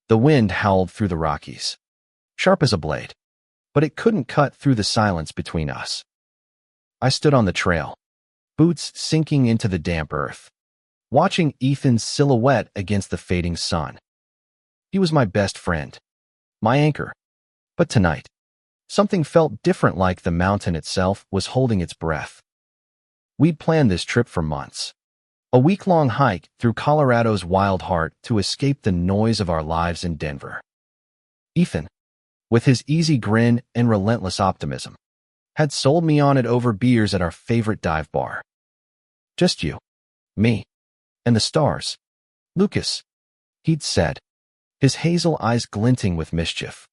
The wind howled through the Rockies, sharp as a blade, but it couldn't cut through the silence between us. I stood on the trail, boots sinking into the damp earth, watching Ethan's silhouette against the fading sun. He was my best friend, my anchor. But tonight, something felt different, like the mountain itself was holding its breath. We'd planned this trip for months. A week-long hike through Colorado's wild heart to escape the noise of our lives in Denver. Ethan, with his easy grin and relentless optimism, had sold me on it over beers at our favorite dive bar. Just you, me, and the stars. Lucas, he'd said, his hazel eyes glinting with mischief.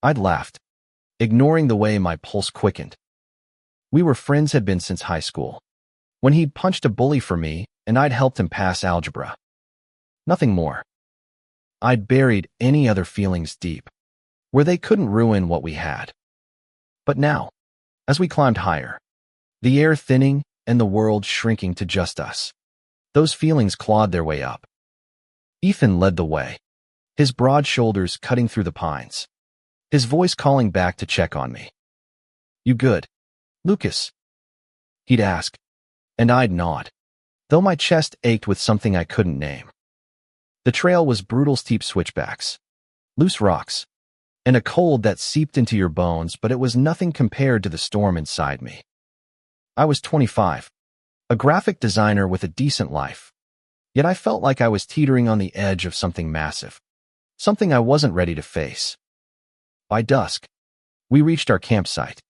I'd laughed, ignoring the way my pulse quickened. We were friends, had been since high school, when he'd punched a bully for me and I'd helped him pass algebra. Nothing more. I'd buried any other feelings deep, where they couldn't ruin what we had. But now, as we climbed higher, the air thinning and the world shrinking to just us, those feelings clawed their way up. Ethan led the way, his broad shoulders cutting through the pines, his voice calling back to check on me. "You good, Lucas?" he'd ask, and I'd nod, though my chest ached with something I couldn't name. The trail was brutal, steep switchbacks, loose rocks, and a cold that seeped into your bones, but it was nothing compared to the storm inside me. I was 25, a graphic designer with a decent life, yet I felt like I was teetering on the edge of something massive, something I wasn't ready to face. By dusk, we reached our campsite,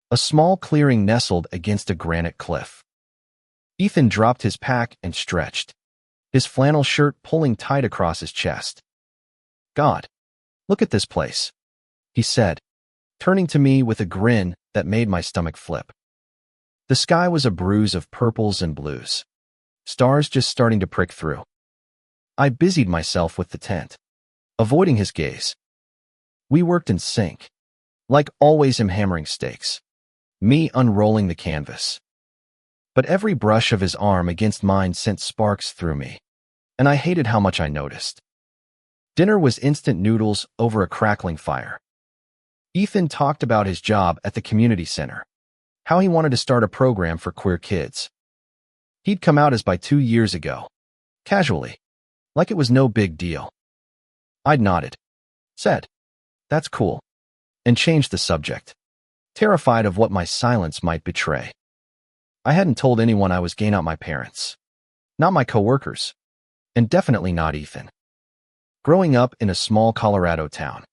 a small clearing nestled against a granite cliff. Ethan dropped his pack and stretched, his flannel shirt pulling tight across his chest. "God, look at this place," he said, turning to me with a grin that made my stomach flip. The sky was a bruise of purples and blues, stars just starting to prick through. I busied myself with the tent, avoiding his gaze. We worked in sync, like always, him hammering stakes, me unrolling the canvas. But every brush of his arm against mine sent sparks through me, and I hated how much I noticed. Dinner was instant noodles over a crackling fire. Ethan talked about his job at the community center, how he wanted to start a program for queer kids. He'd come out as bi 2 years ago, casually, like it was no big deal. I'd nodded, said, "That's cool," and changed the subject, terrified of what my silence might betray. I hadn't told anyone I was gay, not my parents, not my coworkers, and definitely not Ethan. Growing up in a small Colorado town,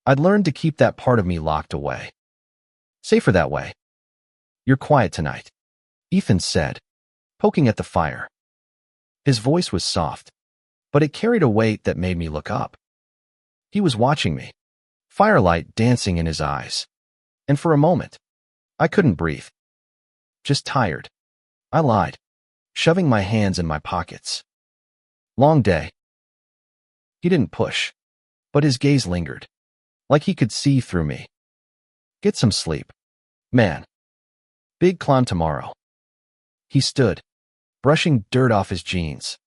I'd learned to keep that part of me locked away. Safer that way. "You're quiet tonight," Ethan said, poking at the fire. His voice was soft, but it carried a weight that made me look up. He was watching me, firelight dancing in his eyes, and for a moment, I couldn't breathe. "Just tired," I lied, shoving my hands in my pockets. "Long day." He didn't push, but his gaze lingered, like he could see through me. "Get some sleep, man. Big climb tomorrow." He stood, brushing dirt off his jeans,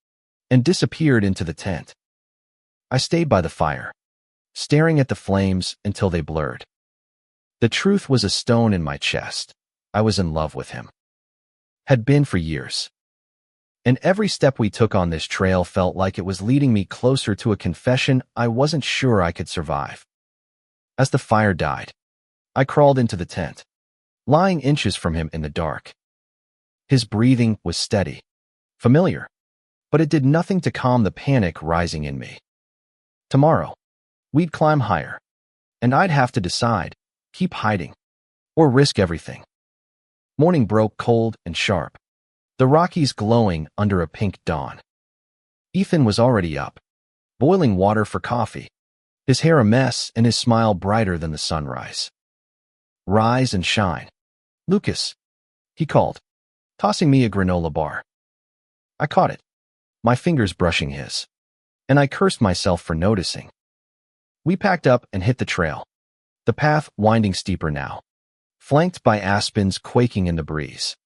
and disappeared into the tent. I stayed by the fire, staring at the flames until they blurred. The truth was a stone in my chest. I was in love with him. Had been for years. And every step we took on this trail felt like it was leading me closer to a confession I wasn't sure I could survive. As the fire died, I crawled into the tent, lying inches from him in the dark. His breathing was steady, familiar, but it did nothing to calm the panic rising in me. Tomorrow, we'd climb higher, and I'd have to decide, keep hiding, or risk everything. Morning broke cold and sharp, the Rockies glowing under a pink dawn. Ethan was already up, boiling water for coffee, his hair a mess and his smile brighter than the sunrise. "Rise and shine, Lucas," he called, tossing me a granola bar. I caught it, my fingers brushing his, and I cursed myself for noticing. We packed up and hit the trail, the path winding steeper now, flanked by aspens quaking in the breeze.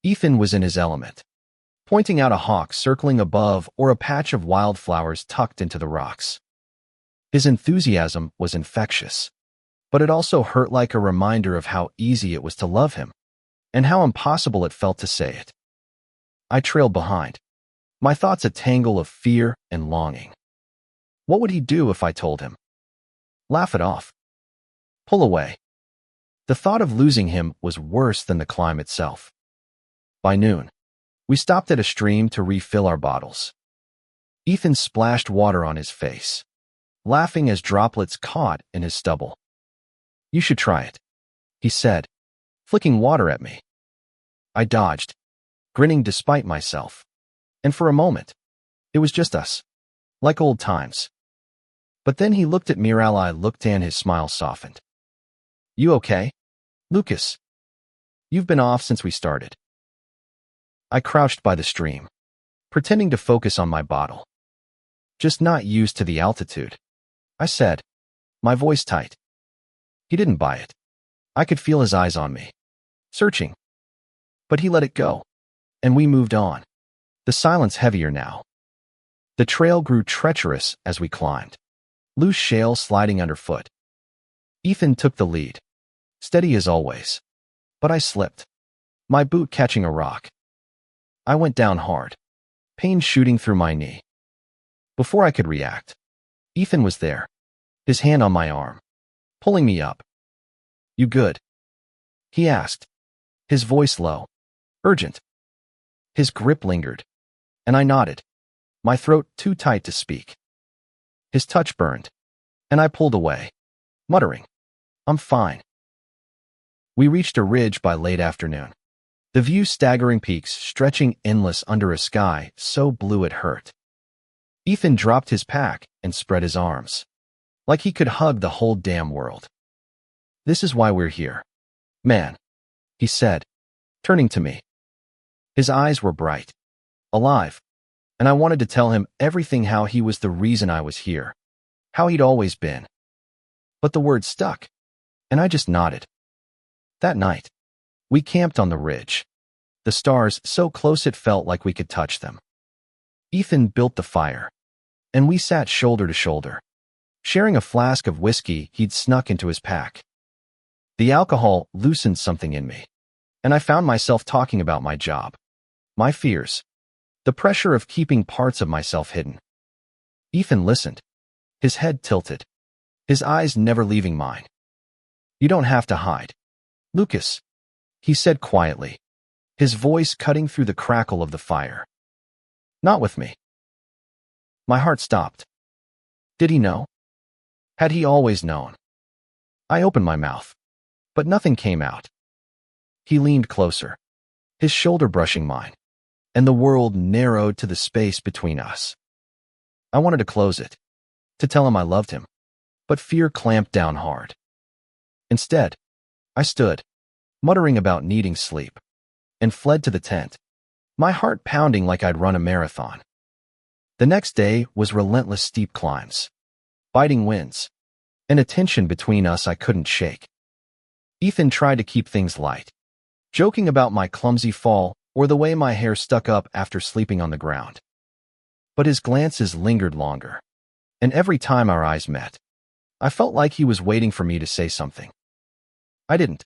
Ethan was in his element, pointing out a hawk circling above or a patch of wildflowers tucked into the rocks. His enthusiasm was infectious, but it also hurt like a reminder of how easy it was to love him, and how impossible it felt to say it. I trailed behind, my thoughts a tangle of fear and longing. What would he do if I told him? Laugh it off. Pull away. The thought of losing him was worse than the climb itself. By noon, we stopped at a stream to refill our bottles. Ethan splashed water on his face, laughing as droplets caught in his stubble. You should try it, he said, flicking water at me. I dodged, grinning despite myself. And for a moment, it was just us, like old times. But then he looked at me. I looked and his smile softened. You okay, Lucas? You've been off since we started. I crouched by the stream, pretending to focus on my bottle. Just not used to the altitude, I said, my voice tight. He didn't buy it. I could feel his eyes on me, searching. But he let it go, and we moved on, the silence heavier now. The trail grew treacherous as we climbed, loose shale sliding underfoot. Ethan took the lead, steady as always. But I slipped, my boot catching a rock. I went down hard, pain shooting through my knee. Before I could react, Ethan was there, his hand on my arm, pulling me up. You good? He asked, his voice low, urgent. His grip lingered, and I nodded, my throat too tight to speak. His touch burned, and I pulled away, muttering, I'm fine. We reached a ridge by late afternoon, the view staggering peaks stretching endless under a sky so blue it hurt. Ethan dropped his pack and spread his arms, like he could hug the whole damn world. This is why we're here, man, he said, turning to me. His eyes were bright, alive, and I wanted to tell him everything, how he was the reason I was here, how he'd always been. But the words stuck, and I just nodded. That night, we camped on the ridge, the stars so close it felt like we could touch them. Ethan built the fire, and we sat shoulder to shoulder, sharing a flask of whiskey he'd snuck into his pack. The alcohol loosened something in me, and I found myself talking about my job, my fears, the pressure of keeping parts of myself hidden. Ethan listened, his head tilted, his eyes never leaving mine. You don't have to hide, Lucas, he said quietly, his voice cutting through the crackle of the fire. Not with me. My heart stopped. Did he know? Had he always known? I opened my mouth, but nothing came out. He leaned closer, his shoulder brushing mine, and the world narrowed to the space between us. I wanted to close it, to tell him I loved him, but fear clamped down hard. Instead, I stood, muttering about needing sleep, and fled to the tent, my heart pounding like I'd run a marathon. The next day was relentless steep climbs, biting winds, and a tension between us I couldn't shake. Ethan tried to keep things light, joking about my clumsy fall or the way my hair stuck up after sleeping on the ground. But his glances lingered longer, and every time our eyes met, I felt like he was waiting for me to say something. I didn't.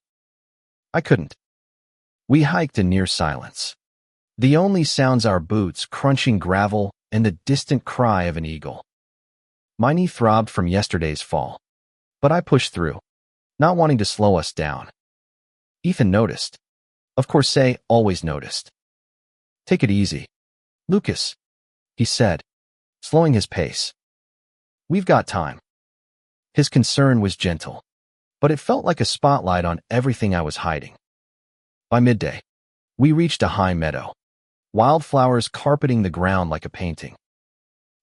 I couldn't. We hiked in near silence, the only sounds our boots crunching gravel and the distant cry of an eagle. My knee throbbed from yesterday's fall, but I pushed through, not wanting to slow us down. Ethan noticed. Of course, always noticed. Take it easy, Lucas, he said, slowing his pace. We've got time. His concern was gentle, but it felt like a spotlight on everything I was hiding. By midday, we reached a high meadow, wildflowers carpeting the ground like a painting.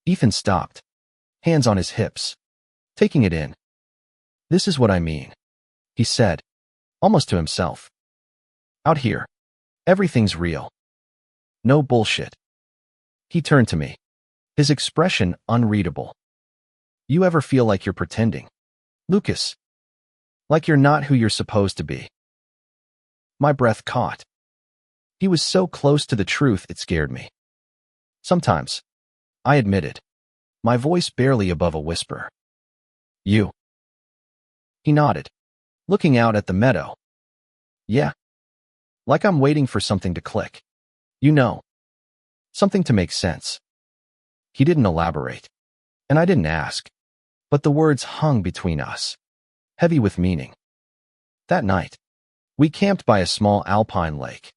Ethan stopped, hands on his hips, taking it in. This is what I mean, he said, almost to himself. Out here, everything's real. No bullshit. He turned to me, his expression unreadable. You ever feel like you're pretending, Lucas? Like you're not who you're supposed to be? My breath caught. He was so close to the truth it scared me. Sometimes, I admitted, my voice barely above a whisper. You. He nodded, looking out at the meadow. Yeah. Like I'm waiting for something to click. You know. Something to make sense. He didn't elaborate, and I didn't ask, but the words hung between us, heavy with meaning. That night, we camped by a small alpine lake,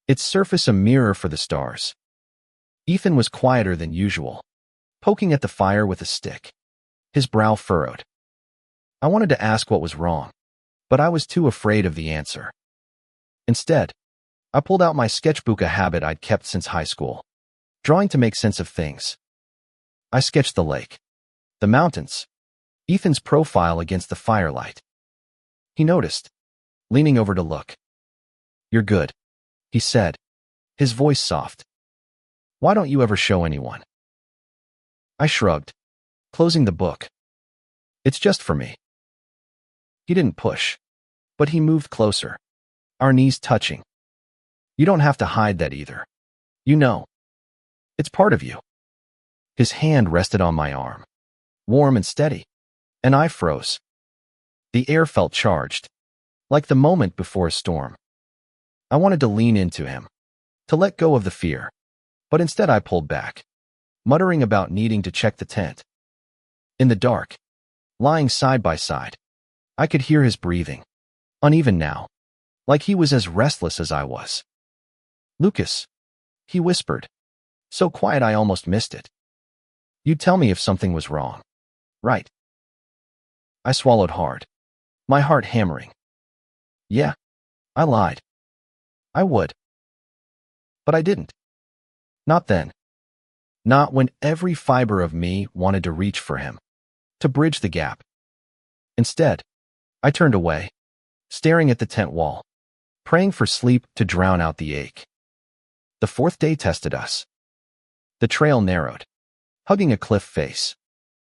its surface a mirror for the stars. Ethan was quieter than usual, poking at the fire with a stick, his brow furrowed. I wanted to ask what was wrong, but I was too afraid of the answer. Instead, I pulled out my sketchbook, a habit I'd kept since high school, drawing to make sense of things. I sketched the lake, the mountains, Ethan's profile against the firelight. He noticed, leaning over to look. You're good, he said, his voice soft. Why don't you ever show anyone? I shrugged, closing the book. It's just for me. He didn't push, but he moved closer, our knees touching. You don't have to hide that either. You know. It's part of you. His hand rested on my arm, warm and steady, and I froze. The air felt charged, like the moment before a storm. I wanted to lean into him, to let go of the fear, but instead I pulled back, muttering about needing to check the tent. In the dark, lying side by side, I could hear his breathing, uneven now, like he was as restless as I was. Lucas, he whispered, so quiet I almost missed it. You'd tell me if something was wrong, right? I swallowed hard, my heart hammering. Yeah, I lied. I would. But I didn't. Not then. Not when every fiber of me wanted to reach for him, to bridge the gap. Instead, I turned away, staring at the tent wall, praying for sleep to drown out the ache. The fourth day tested us. The trail narrowed, hugging a cliff face,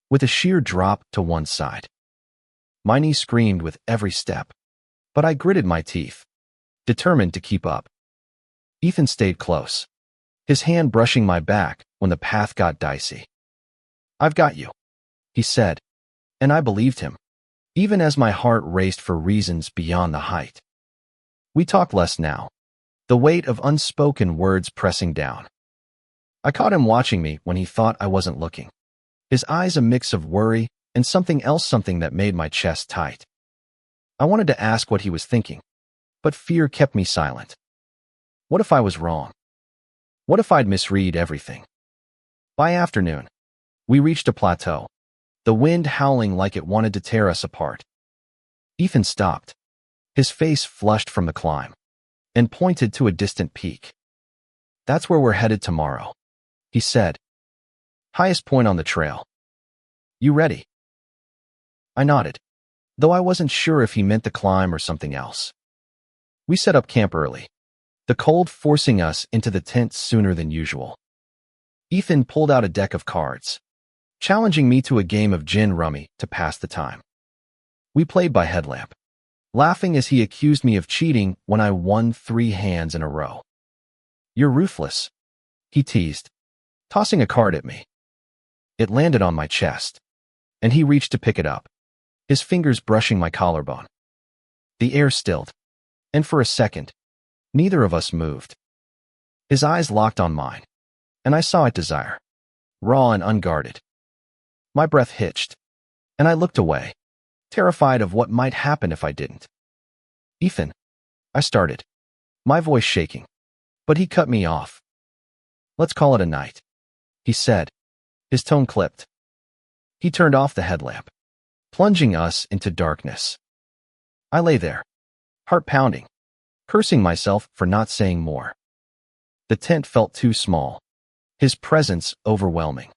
with a sheer drop to one side. My knee screamed with every step, but I gritted my teeth, determined to keep up. Ethan stayed close, his hand brushing my back when the path got dicey. I've got you, he said, and I believed him, even as my heart raced for reasons beyond the height. We talked less now, the weight of unspoken words pressing down. I caught him watching me when he thought I wasn't looking, his eyes a mix of worry and something else, something that made my chest tight. I wanted to ask what he was thinking, but fear kept me silent. What if I was wrong? What if I'd misread everything? By afternoon, we reached a plateau, the wind howling like it wanted to tear us apart. Ethan stopped, his face flushed from the climb, and pointed to a distant peak. That's where we're headed tomorrow, he said. Highest point on the trail. You ready? I nodded, though I wasn't sure if he meant the climb or something else. We set up camp early, the cold forcing us into the tent sooner than usual. Ethan pulled out a deck of cards, challenging me to a game of gin rummy to pass the time. We played by headlamp, laughing as he accused me of cheating when I won 3 hands in a row. You're ruthless, he teased, tossing a card at me. It landed on my chest, and he reached to pick it up, his fingers brushing my collarbone. The air stilled, and for a second, neither of us moved. His eyes locked on mine, and I saw it desire, raw and unguarded. My breath hitched, and I looked away, terrified of what might happen if I didn't. Ethan, I started, my voice shaking, but he cut me off. Let's call it a night, he said, his tone clipped. He turned off the headlamp, plunging us into darkness. I lay there, heart pounding, cursing myself for not saying more. The tent felt too small, his presence overwhelming.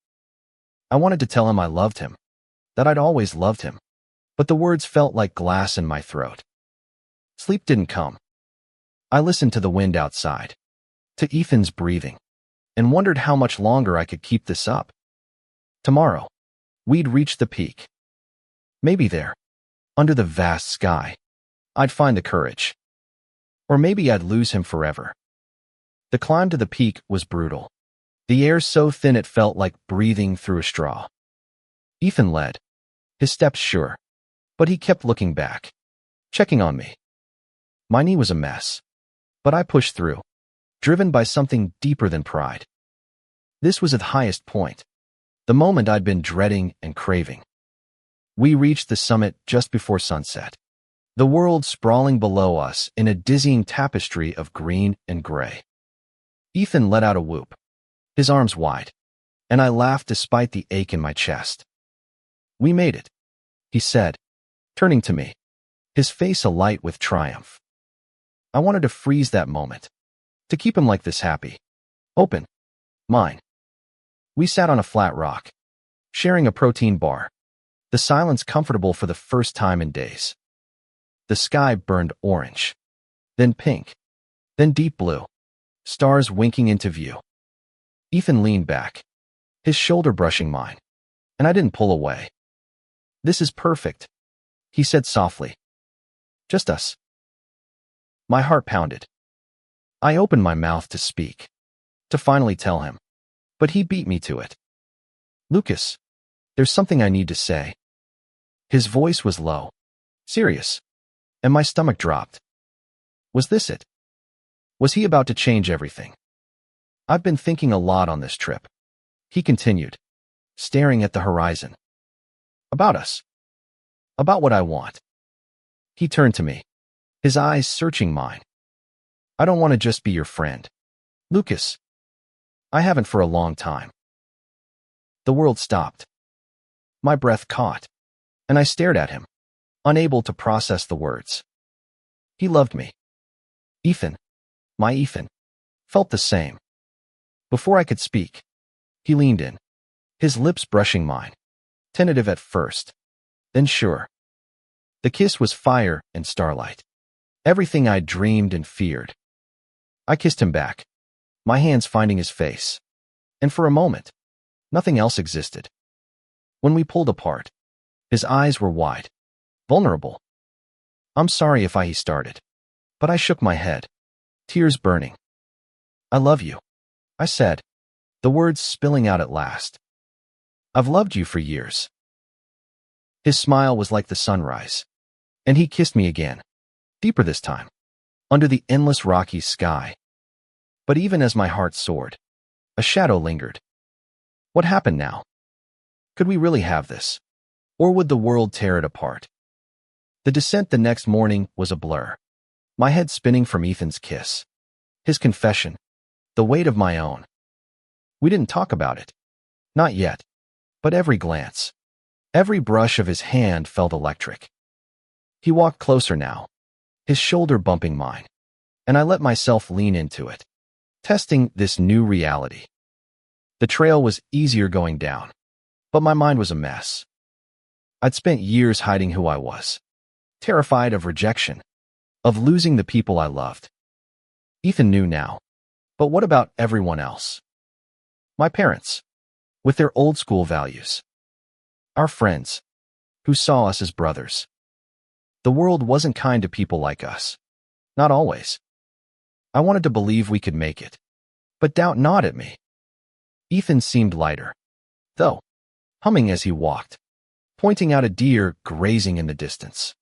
I wanted to tell him I loved him, that I'd always loved him, but the words felt like glass in my throat. Sleep didn't come. I listened to the wind outside, to Ethan's breathing, and wondered how much longer I could keep this up. Tomorrow, we'd reach the peak. Maybe there, under the vast sky, I'd find the courage. Or maybe I'd lose him forever. The climb to the peak was brutal, the air so thin it felt like breathing through a straw. Ethan led, His steps sure, but he kept looking back, checking on me. My knee was a mess, but I pushed through, driven by something deeper than pride. This was the highest point, the moment I'd been dreading and craving. We reached the summit just before sunset, the world sprawling below us in a dizzying tapestry of green and gray. Ethan let out a whoop, his arms wide, and I laughed despite the ache in my chest. "We made it," he said, turning to me, his face alight with triumph. I wanted to freeze that moment, to keep him like this happy, open, mine. We sat on a flat rock, sharing a protein bar, the silence comfortable for the first time in days. The sky burned orange, then pink, then deep blue, stars winking into view. Ethan leaned back, his shoulder brushing mine, and I didn't pull away. "This is perfect," he said softly. "Just us." My heart pounded. I opened my mouth to speak, to finally tell him, but he beat me to it. "Lucas, there's something I need to say." His voice was low, serious, and my stomach dropped. Was this it? Was he about to change everything? "I've been thinking a lot on this trip," he continued, staring at the horizon. "About us. About what I want." He turned to me, his eyes searching mine. "I don't want to just be your friend, Lucas. I haven't for a long time." The world stopped. My breath caught, and I stared at him, unable to process the words. He loved me. Ethan, my Ethan, felt the same. Before I could speak, he leaned in, his lips brushing mine, tentative at first, then sure. The kiss was fire and starlight, everything I dreamed and feared. I kissed him back, my hands finding his face, and for a moment, nothing else existed. When we pulled apart, his eyes were wide, vulnerable. "I'm sorry if he started," but I shook my head, tears burning. "I love you," I said, the words spilling out at last. "I've loved you for years." His smile was like the sunrise, and he kissed me again, deeper this time, under the endless Rockies sky. But even as my heart soared, a shadow lingered. What happened now? Could we really have this? Or would the world tear it apart? The descent the next morning was a blur, my head spinning from Ethan's kiss, his confession, the weight of my own. We didn't talk about it. Not yet. But every glance, every brush of his hand felt electric. He walked closer now, his shoulder bumping mine, and I let myself lean into it, testing this new reality. The trail was easier going down, but my mind was a mess. I'd spent years hiding who I was, terrified of rejection, of losing the people I loved. Ethan knew now, but what about everyone else? My parents, with their old school values. Our friends, who saw us as brothers. The world wasn't kind to people like us. Not always. I wanted to believe we could make it, but doubt gnawed at me. Ethan seemed lighter, though, humming as he walked, pointing out a deer grazing in the distance.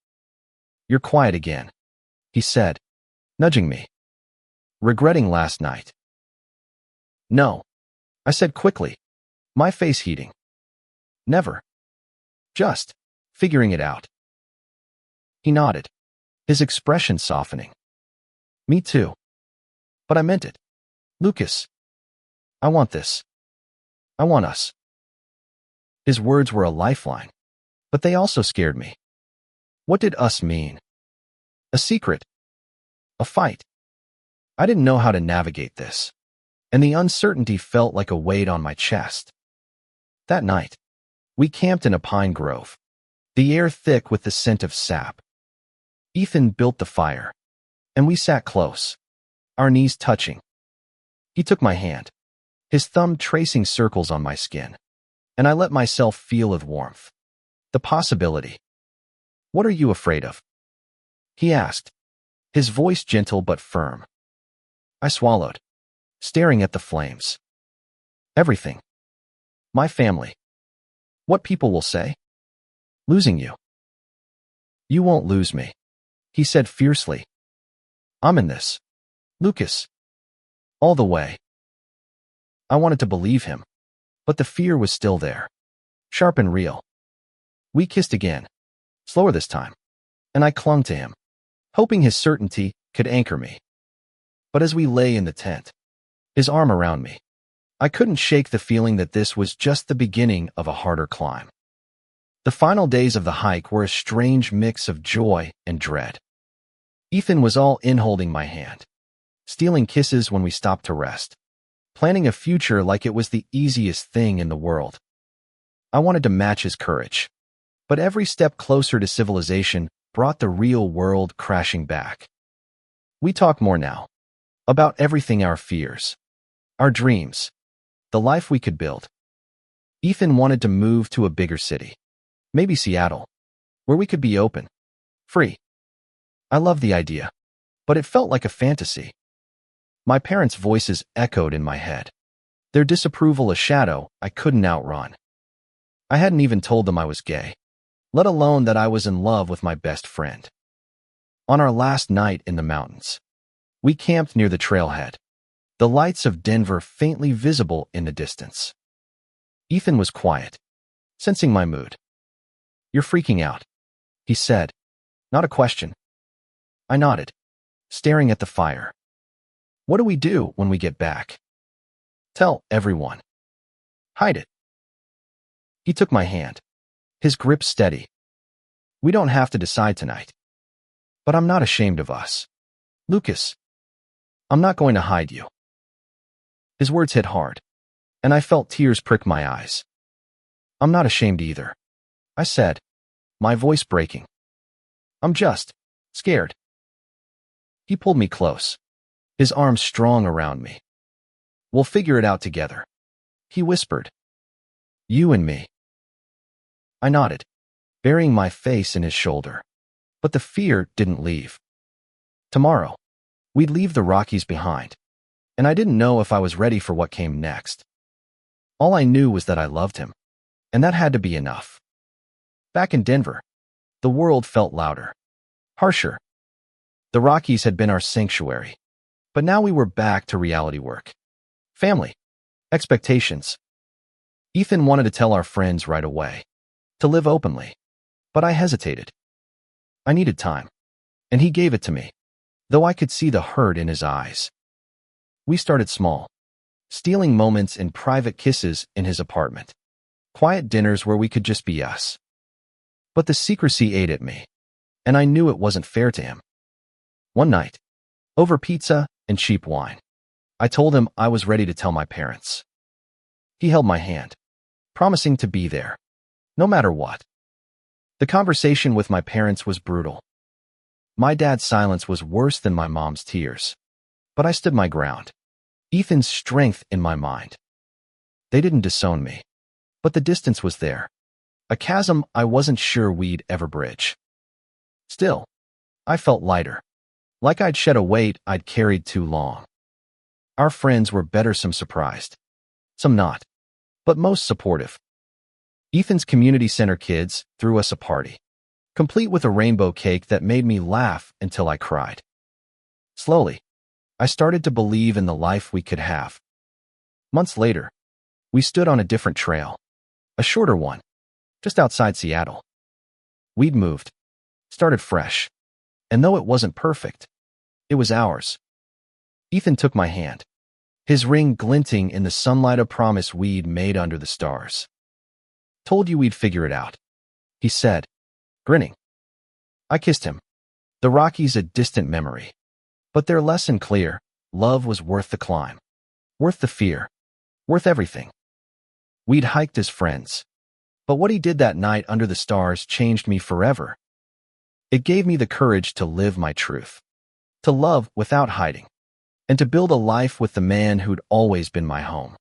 "You're quiet again," he said, nudging me. "Regretting last night?" "No," I said quickly, my face heating. "Never. Just figuring it out." He nodded, his expression softening. "Me too. But I meant it. Lucas, I want this. I want us." His words were a lifeline, but they also scared me. What did us mean? A secret? A fight? I didn't know how to navigate this, and the uncertainty felt like a weight on my chest. That night, we camped in a pine grove, the air thick with the scent of sap. Ethan built the fire, and we sat close, our knees touching. He took my hand, his thumb tracing circles on my skin, and I let myself feel the warmth, the possibility. "What are you afraid of?" he asked, his voice gentle but firm. I swallowed, staring at the flames. "Everything. My family. What people will say. Losing you. You won't lose me, he said fiercely. I'm in this, Lucas. All the way. I wanted to believe him, but the fear was still there, sharp and real. We kissed again, slower this time, and I clung to him, hoping his certainty could anchor me. But as we lay in the tent, his arm around me, I couldn't shake the feeling that this was just the beginning of a harder climb. The final days of the hike were a strange mix of joy and dread. Ethan was all in holding my hand, stealing kisses when we stopped to rest, planning a future like it was the easiest thing in the world. I wanted to match his courage, but every step closer to civilization brought the real world crashing back. We talk more now, about everything: our fears, our dreams, the life we could build. Ethan wanted to move to a bigger city, maybe Seattle, where we could be open, free. I loved the idea, but it felt like a fantasy. My parents' voices echoed in my head, their disapproval a shadow I couldn't outrun. I hadn't even told them I was gay, let alone that I was in love with my best friend. On our last night in the mountains, we camped near the trailhead, the lights of Denver faintly visible in the distance. Ethan was quiet, sensing my mood. You're freaking out, he said, not a question. I nodded, staring at the fire. What do we do when we get back? Tell everyone. Hide it. He took my hand, his grip steady. We don't have to decide tonight. But I'm not ashamed of us. Lucas, I'm not going to hide you. His words hit hard, and I felt tears prick my eyes. I'm not ashamed either, I said, my voice breaking. I'm just scared. He pulled me close, his arms strong around me. We'll figure it out together, he whispered. You and me. I nodded, burying my face in his shoulder. But the fear didn't leave. Tomorrow, we'd leave the Rockies behind, and I didn't know if I was ready for what came next. All I knew was that I loved him, and that had to be enough. Back in Denver, the world felt louder, harsher. The Rockies had been our sanctuary, but now we were back to reality work. Family, expectations. Ethan wanted to tell our friends right away, to live openly, but I hesitated. I needed time, and he gave it to me, though I could see the hurt in his eyes. We started small, stealing moments in private kisses in his apartment, quiet dinners where we could just be us. But the secrecy ate at me, and I knew it wasn't fair to him. One night, over pizza and cheap wine, I told him I was ready to tell my parents. He held my hand, promising to be there, no matter what. The conversation with my parents was brutal. My dad's silence was worse than my mom's tears, but I stood my ground, Ethan's strength in my mind. They didn't disown me, but the distance was there, a chasm I wasn't sure we'd ever bridge. Still, I felt lighter, like I'd shed a weight I'd carried too long. Our friends were better, some surprised, some not, but most supportive. Ethan's community center kids threw us a party, complete with a rainbow cake that made me laugh until I cried. Slowly, I started to believe in the life we could have. Months later, we stood on a different trail, a shorter one, just outside Seattle. We'd moved, started fresh, and though it wasn't perfect, it was ours. Ethan took my hand, his ring glinting in the sunlight, a promise we'd made under the stars. Told you we'd figure it out, he said, grinning. I kissed him. The Rockies a distant memory, but their lesson clear: love was worth the climb, worth the fear, worth everything. We'd hiked as friends, but what he did that night under the stars changed me forever. It gave me the courage to live my truth, to love without hiding, and to build a life with the man who'd always been my home.